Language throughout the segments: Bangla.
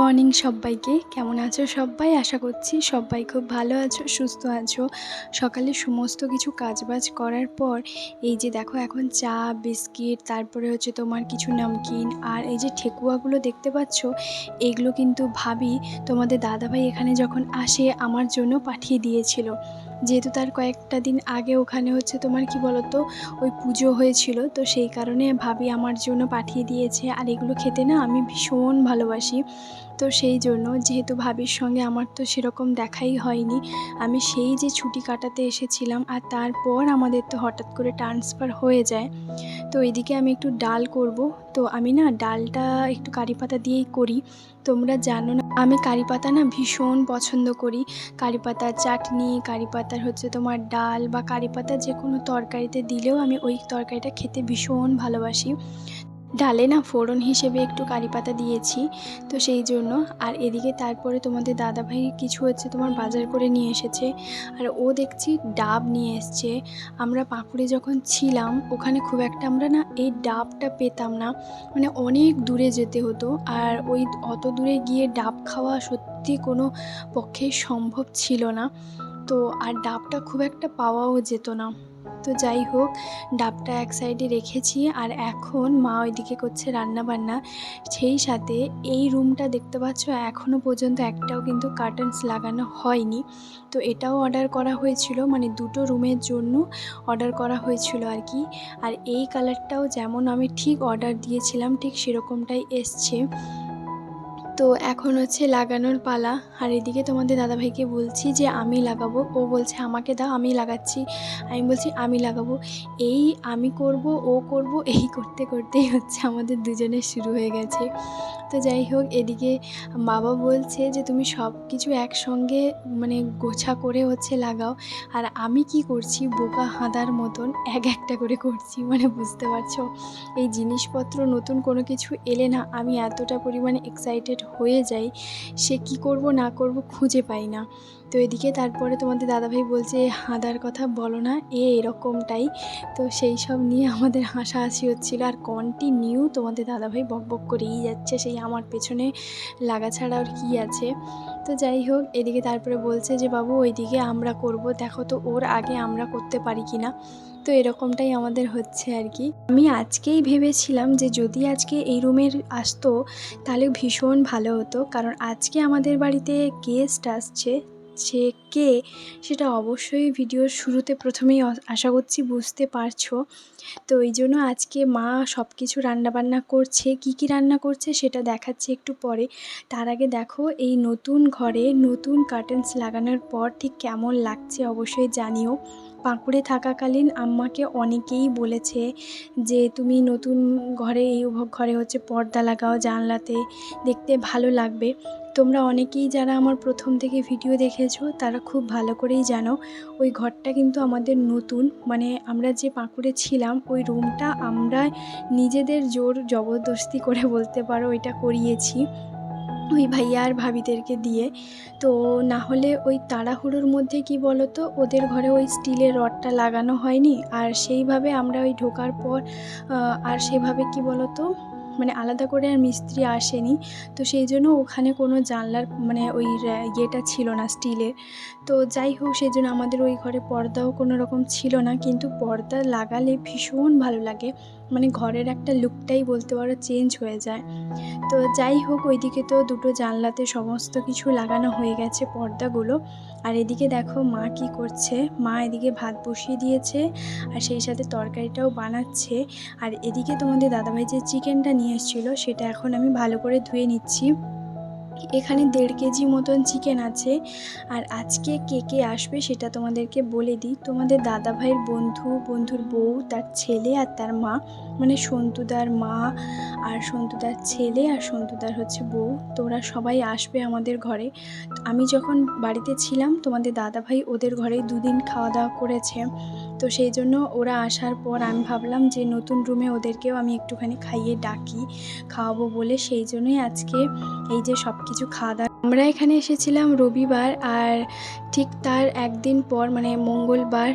মর্নিং সবাইকে। কেমন আছো সবাই? আশা করছি সবাই খুব ভালো আছো, সুস্থ আছো। সকালে সমস্ত কিছু কাজবাজ করার পর এই যে দেখো এখন চা, বিস্কিট, তারপরে হচ্ছে তোমার কিছু নমকিন আর এই যে ঠেকুয়াগুলো দেখতে পাচ্ছ, এগুলো কিন্তু ভাবি তোমাদের দাদাভাই এখানে যখন আসে আমার জন্য পাঠিয়ে দিয়েছিল। যেহেতু তার কয়েকটা দিন আগে ওখানে হচ্ছে তোমার কি বলতো ওই পুজো হয়েছিল, তো সেই কারণে ভাবি আমার জন্য পাঠিয়ে দিয়েছে। আর এগুলো খেতে না আমি ভীষণ ভালোবাসি। তো সেই জন্য যেহেতু ভাবির সঙ্গে আমার তো সেরকম দেখাই হয়নি, আমি সেই যে ছুটি কাটাতে এসেছিলাম আর তারপর আমাদের তো হঠাৎ করে ট্রান্সফার হয়ে যায়। তো এদিকে আমি একটু ডাল করব। তো আমি না ডালটা একটু কারি পাতা দিয়েই করি। তোমরা জানো না আমি কারি পাতা না ভীষণ পছন্দ করি। কারি পাতার চাটনি, কারি পাতার হচ্ছে তোমার ডাল বা কারি পাতা যে কোনো তরকারিতে দিলেও আমি ওই তরকারিটা খেতে ভীষণ ভালোবাসি। ডালে না ফোড়ন হিসেবে একটু কারি পাতা দিয়েছি, তো সেই জন্য। আর এদিকে তারপরে তোমাদের দাদাভাই কিছু হচ্ছে তোমার বাজার করে নিয়ে এসেছে। আর ও দেখছি ডাব নিয়ে এসছে। আমরা পাকুড়ে যখন ছিলাম ওখানে খুব একটা আমরা না এই ডাবটা পেতাম না, মানে অনেক দূরে যেতে হতো। আর ওই অত দূরে গিয়ে ডাব খাওয়া সত্যি কোনো পক্ষেই সম্ভব ছিল না। তো আর ডাবটা খুব একটা পাওয়াও যেত না। তো যাই হোক, ডাবটা এক সাইডে রেখেছি আর এখন মা ওইদিকে করছে রান্না বান্না। সেই সাথে এই রুমটা দেখতে পাচ্ছ এখনও পর্যন্ত একটাও কিন্তু কার্টেন্স লাগানো হয়নি। তো এটাও অর্ডার করা হয়েছিল, মানে দুটো রুমের জন্য অর্ডার করা হয়েছিল আর কি। আর এই কালারটাও যেমন আমি ঠিক অর্ডার দিয়েছিলাম ঠিক সেরকমটাই এসছে। তো এখন হচ্ছে লাগানোর পালা। আর এদিকে তোমাদের দাদাভাইকে বলছি যে আমি লাগাবো, ও বলছে আমাকে দাও আমি লাগাচ্ছি। আমি বলছি আমি লাগাবো। এই আমি করব ও করব এই করতে করতেই হচ্ছে আমাদের দুজনের শুরু হয়ে গেছে। তো যাই হোক, এদিকে বাবা বলছে যে তুমি সব কিছু একসঙ্গে মানে গোছা করে হচ্ছে লাগাও। আর আমি কি করছি বোকা হাঁদার মতন একটা করে করছি, মানে বুঝতে পারছো। এই জিনিসপত্র নতুন কোনো কিছু এলে না আমি এতটা পরিমাণে এক্সাইটেড হয়ে যাই, সে কি করব না করব খুঁজে পাই না। তো এদিকে তারপরে তোমাদের দাদাভাই বলছে হাঁদার কথা বলো না, এরকমটাই। তো সেই সব নিয়ে আমাদের হাসাহাসি হচ্ছিল। আর কন্টিনিউ তোমাদের দাদাভাই বকবক করেই যাচ্ছে, সেই আমার পেছনে লাগা ছাড়া আর কি আছে। তো যাই হোক, এদিকে তারপরে বলছে যে বাবু ওইদিকে আমরা করব, দেখো তো ওর আগে আমরা করতে পারি কি না। তো এরকমটাই আমাদের হচ্ছে আর কি। আমি আজকেই ভেবেছিলাম যে যদি আজকে এই রুমের আসতো তাহলে ভীষণ ভালো হতো, কারণ আজকে আমাদের বাড়িতে গেস্ট আসছে। সে কে সেটা অবশ্যই ভিডিওর শুরুতে প্রথমেই আশা করছি বুঝতে পারছো। তো এই জন্য আজকে মা সব কিছু রান্নাবান্না করছে, কি কি রান্না করছে সেটা দেখাচ্ছে একটু পরে। তার আগে দেখো এই নতুন ঘরে নতুন কার্টেন্স লাগানোর পর ঠিক কেমন লাগছে অবশ্যই জানিও। পাকুড়ে থাকাকালীন আম্মাকে অনেকেই বলেছে যে তুমি নতুন ঘরে এই ঘরে হচ্ছে পর্দা লাগাও জানলাতে, দেখতে ভালো লাগবে। তোমরা অনেকেই যারা আমার প্রথম থেকে ভিডিও দেখেছো তারা খুব ভালো করেই জানো ওই ঘরটা কিন্তু আমাদের নতুন, মানে আমরা যে পাকুড়ে ছিলাম ওই রুমটা আমরা নিজেদের জোর জবরদস্তি করে বলতে পারো এটা করিয়েছি ওই ভাইয়া আর ভাবিদেরকে দিয়ে। তো না হলে ওই তাড়াহুড়োর মধ্যে কি বলো তো ওদের ঘরে ওই স্টিলের রডটা লাগানো হয়নি, আর সেইভাবে আমরা ওই ঢোকার পর আর সেভাবে কি বলো তো মানে আলাদা করে আর মিস্ত্রি আসেনি। তো সেই জন্য ওখানে কোনো জানলার মানে ওই ইয়েটা ছিল না স্টিলের। তো যাই হোক, সেই জন্য আমাদের ওই ঘরে পর্দাও কোনো রকম ছিল না, কিন্তু পর্দা লাগালে ভীষণ ভালো লাগে, মানে ঘরের একটা লুকটাই বলতে পারো চেঞ্জ হয়ে যায়। তো যাই হোক, ওইদিকে তো দুটো জানলাতে সমস্ত কিছু লাগানো হয়ে গেছে পর্দাগুলো। আর এদিকে দেখো মা কি করছে, মা এদিকে ভাত বসিয়ে দিয়েছে আর সেই সাথে তরকারিটাও বানাচ্ছে। আর এদিকে তোমাদের দাদাভাই যে চিকেনটা নিয়ে এসেছিলো সেটা এখন আমি ভালো করে ধুয়ে নিচ্ছি। এখানে 1.5 কেজি মতন চিকেন আছে। আর আজকে কে কে আসবে সেটা তোমাদেরকে বলে দিই। তোমাদের দাদাভাইয়ের বন্ধুর বউ, তার ছেলে আর তার মা, মানে সন্তুদার মা আর সন্তুদার ছেলে আর সন্তুদার হচ্ছে বউ, তো ওরা সবাই আসবে আমাদের ঘরে। আমি যখন বাড়িতে ছিলাম তোমাদের দাদাভাই ওদের ঘরে 2 দিন খাওয়া দাওয়া করেছে। তো সেই জন্য ওরা আসার পর আমি ভাবলাম যে নতুন রুমে ওদেরকেও আমি একটুখানি খাইয়ে ডাকি, খাওয়াবো বলে। সেই জন্যই আজকে এই যে সব কিছু খাওয়া দাওয়া আমরা এখানে এসেছিলাম রবিবার, আর ঠিক তার একদিন পর মানে মঙ্গলবার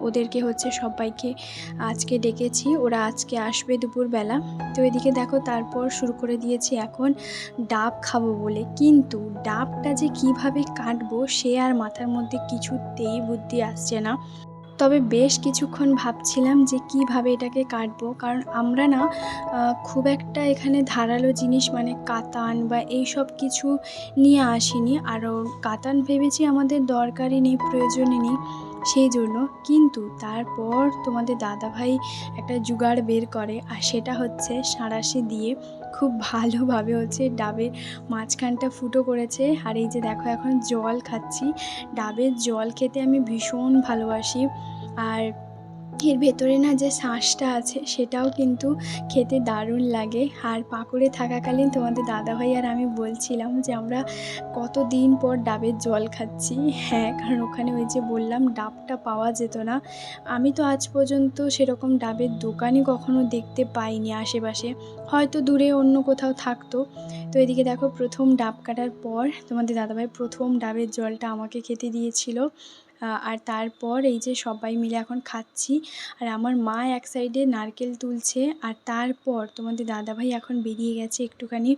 ওদেরকে হচ্ছে সবাইকে আজকে ডেকেছি, ওরা আজকে আসবে দুপুরবেলা। তো এদিকে দেখো তারপর শুরু করে দিয়েছি এখন ডাব খাবো বলে, কিন্তু ডাবটা যে কিভাবে কাটবো সে আর মাথার মধ্যে কিছুতেই বুদ্ধি আসছে না। তবে বেশ কিছুক্ষণ ভাবছিলাম যে কিভাবে এটাকে কাটবো, কারণ আমরা না খুব একটা এখানে ধারালো জিনিস মানে কাতান বা এই সব কিছু নিয়ে আসিনি। আরও কাতান ভেবেছি আমাদের দরকারই নেই, প্রয়োজনই নেই সেই জন্য। কিন্তু তারপর তোমাদের দাদাভাই একটা জোগাড় বের করে, আর সেটা হচ্ছে সাঁড়াশি দিয়ে খুব ভালোভাবে হচ্ছে ডাবের মাঝখানটা ফুটো করেছে। আর এই যে দেখো এখন জল খাচ্ছি। ডাবের জল খেতে আমি ভীষণ ভালোবাসি। আর এর ভেতরে না যে শাঁসটা আছে সেটাও কিন্তু খেতে দারুণ লাগে। আর পাকুড়ে থাকাকালীন তোমাদের দাদাভাই আর আমি বলছিলাম যে আমরা কতদিন পর ডাবের জল খাচ্ছি। হ্যাঁ, কারণ ওখানে ওই যে বললাম ডাবটা পাওয়া যেত না। আমি তো আজ পর্যন্ত সেরকম ডাবের দোকানই কখনো দেখতে পাইনি আশেপাশে, হয়তো দূরে অন্য কোথাও থাকতো। তো এদিকে দেখো প্রথম ডাব কাটার পর তোমাদের দাদাভাই প্রথম ডাবের জলটা আমাকে খেতে দিয়েছিল। আর তারপর এই যে সবাই মিলে এখন খাচ্ছি। আর আমার মা এক সাইডে নারকেল তুলছে, আর তারপর তোমাদের দাদাভাই এখন বেরিয়ে গেছে একটুখানি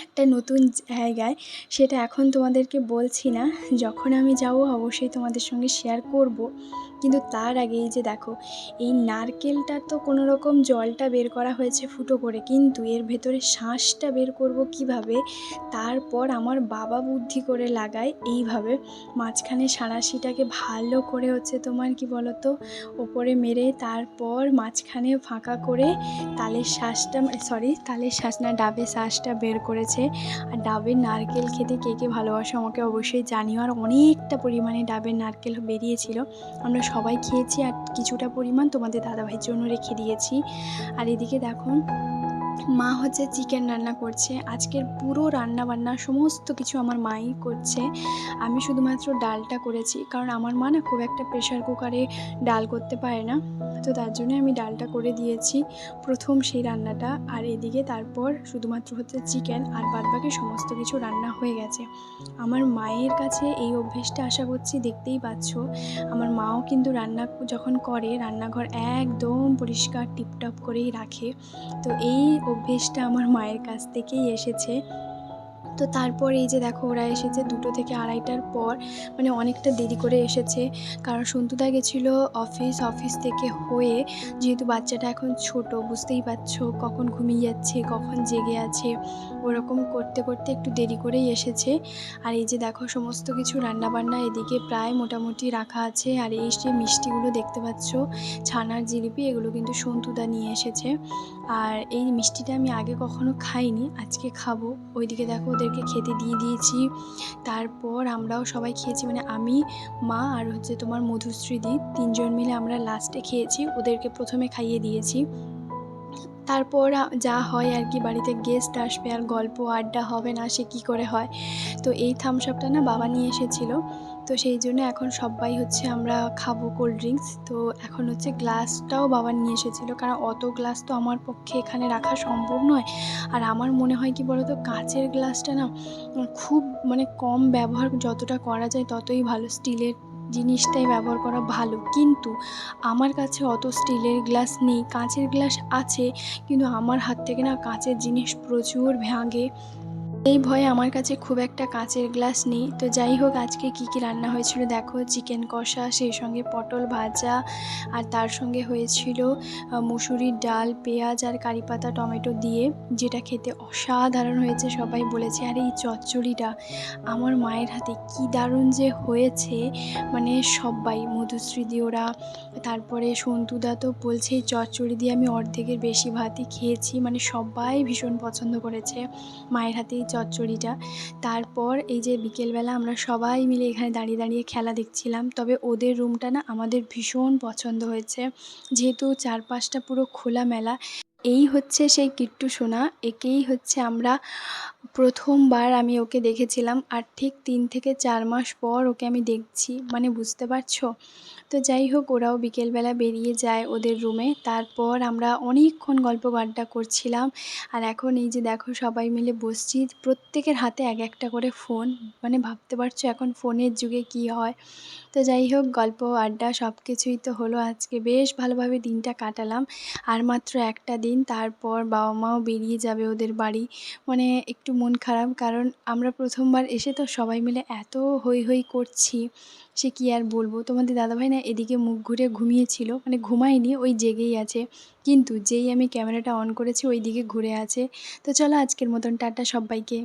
একটা নতুন জায়গায়। সেটা এখন তোমাদেরকে বলছি না, যখন আমি যাব অবশ্যই তোমাদের সঙ্গে শেয়ার করব। কিন্তু তার আগে এই যে দেখো এই নারকেলটা তো কোনো রকম জলটা বের করা হয়েছে ফুটো করে, কিন্তু এর ভেতরে শাঁসটা বের করব কিভাবে। তারপর আমার বাবা বুদ্ধি করে লাগায় এইভাবে মাঝখানে সাঁড়াশিটাকে ভালো করে হচ্ছে তোমার কি বলো তো ওপরে মেরে, তারপর মাঝখানে ফাঁকা করে তালের শাঁসটা তালের শাঁস না ডাবের শাঁসটা বের করেছে। আর ডাবের নারকেল খেতে কে কে ভালোবাসো আমাকে অবশ্যই জানিও। আর অনেকটা পরিমাণে ডাবের নারকেল বেরিয়েছিল, আমরা সবাই খেয়েছি, আর কিছুটা পরিমাণ তোমাদের দাদাভাইয়ের জন্য রেখে দিয়েছি। আর এদিকে দেখো মা হচ্ছে চিকেন রান্না করছে। আজকের পুরো রান্না বান্না সমস্ত কিছু আমার মাই করছে, আমি শুধুমাত্র ডালটা করেছি, কারণ আমার মা না খুব একটা প্রেশার কুকারে ডাল করতে পারে না। তো তার জন্য আমি ডালটা করে দিয়েছি প্রথম সেই রান্নাটা। আর এদিকে তারপর শুধুমাত্র হচ্ছে চিকেন, আর বাদবাকি সমস্ত কিছু রান্না হয়ে গেছে। আমার মায়ের কাছে এই অভ্যেসটা আশা করছি দেখতেই পাচ্ছ। আমার মাও কিন্তু রান্না যখন করে রান্নাঘর একদম পরিষ্কার টিপটপ করেই রাখে। তো এই অভ্যেসটা আমার মায়ের কাছ থেকেই এসেছে। তো তারপর এই যে দেখো ওরা এসেছে 2টো থেকে 2:30টার পর, মানে অনেকটা দেরি করে এসেছে। কারণ সন্তুদা গেছিলো অফিস থেকে হয়ে, যেহেতু বাচ্চাটা এখন ছোট বুঝতেই পারছো কখন ঘুমিয়ে যাচ্ছে কখন জেগে আছে, ওরকম করতে করতে একটু দেরি করেই এসেছে। আর এই যে দেখো সমস্ত কিছু রান্নাবান্না এদিকে প্রায় মোটামুটি রাখা আছে। আর এই যে মিষ্টিগুলো দেখতে পাচ্ছ ছানার জিলিপি, এগুলো কিন্তু সন্তুদা নিয়ে এসেছে। আর এই মিষ্টিটা আমি আগে কখনো খাইনি, আজকে খাবো। ওইদিকে দেখো ওদেরকে খেতে দিয়ে দিয়েছি, তারপর আমরাও সবাই খেয়েছি, মানে আমি, মা আর হচ্ছে তোমার মধুশ্রীদি 3জন মিলে আমরা লাস্টে খেয়েছি, ওদেরকে প্রথমে খাইয়ে দিয়েছি। তারপর যা হয় আর কি, বাড়িতে গেস্ট আসবে আর গল্প আড্ডা হবে না সে কি করে হয়। তো এই থামস আপটা না বাবা নিয়ে এসেছিলো, তো সেই জন্য এখন সবাই হচ্ছে আমরা খাবো কোল্ড ড্রিঙ্কস। তো এখন হচ্ছে গ্লাসটাও বাবা নিয়ে এসেছিলো, কারণ অত গ্লাস তো আমার পক্ষে এখানে রাখা সম্ভব নয়। আর আমার মনে হয় কি বলতো কাঁচের গ্লাসটা না খুব মানে কম ব্যবহার যতটা করা যায় ততই ভালো, স্টিলের জিনিসটাই ব্যবহার করা ভালো। কিন্তু আমার কাছে অত স্টিলের গ্লাস নেই, কাঁচের গ্লাস আছে, কিন্তু আমার হাত থেকে না কাঁচের জিনিস প্রচুর ভাঙে, এই ভয়ে আমার কাছে খুব একটা কাঁচের গ্লাস নেই। তো যাই হোক আজকে কি কি রান্না হয়েছিল দেখো, চিকেন কষা, সেই সঙ্গে পটল ভাজা, আর তার সঙ্গে হয়েছিল মুসুরির ডাল পেঁয়াজ আর কারিপাতা টমেটো দিয়ে, যেটা খেতে অসাধারণ হয়েছে সবাই বলেছে। আর এই চচ্চড়িটা আমার মায়ের হাতে কি দারুণ যে হয়েছে, মানে সবাই মধুশ্রী ওরা, তারপরে সন্তুদা তো বলছে এই চচ্চড়ি দিয়ে আমি অর্ধেকের বেশি ভাতই খেয়েছি, মানে সবাই ভীষণ পছন্দ করেছে মায়ের হাতে এই চচ্চড়িটা। তারপর এই যে বিকেলবেলা আমরা সবাই মিলে এখানে দাঁড়িয়ে দাঁড়িয়ে খেলা দেখছিলাম। তবে ওদের রুমটা না আমাদের ভীষণ পছন্দ হয়েছে, যেহেতু চারপাশটা পুরো খোলামেলা। এই হচ্ছে সেই কিট্টু সোনা, একেই হচ্ছে আমরা প্রথমবার আমি ওকে দেখেছিলাম আর ঠিক ৩ থেকে ৪ মাস পর ওকে আমি দেখছি। মানে বুঝতে পারছো? তো যাই হোক ওরাও বিকেলবেলা বেরিয়ে যায় ওদের রুমে। তারপর আমরা অনেকক্ষণ গল্প আড্ডা করছিলাম। আর এখন এই যে দেখো সবাই মিলে বসছি। প্রত্যেকের হাতে এক একটা করে ফোন। মানে ভাবতে পারছো এখন ফোনের যুগে কী হয়? তো যাই হোক গল্প আড্ডা সব কিছুই তো হলো আজকে বেশ ভালোভাবে দিনটা কাটালাম। আর মাত্র একটা দিন তারপর বাবা-মাও বেরিয়ে যাবে ওদের বাড়ি। মানে একটু মন খারাপ কারণ আমরা ১ম বার এসে তো সবাই মিলে এত হৈ হৈ করছি, সে কি আর বলব। তোমাদের দাদাভাই না এদিকে মুখ ঘুরে ঘুমিয়েছিল, মানে ঘুমায়নি ওই জেগেই আছে। কিন্তু যেই আমি ক্যামেরাটা অন করেছি ওইদিকে ঘুরে আছে। তো চলো আজকের মতন টাটা সব্বাইকে।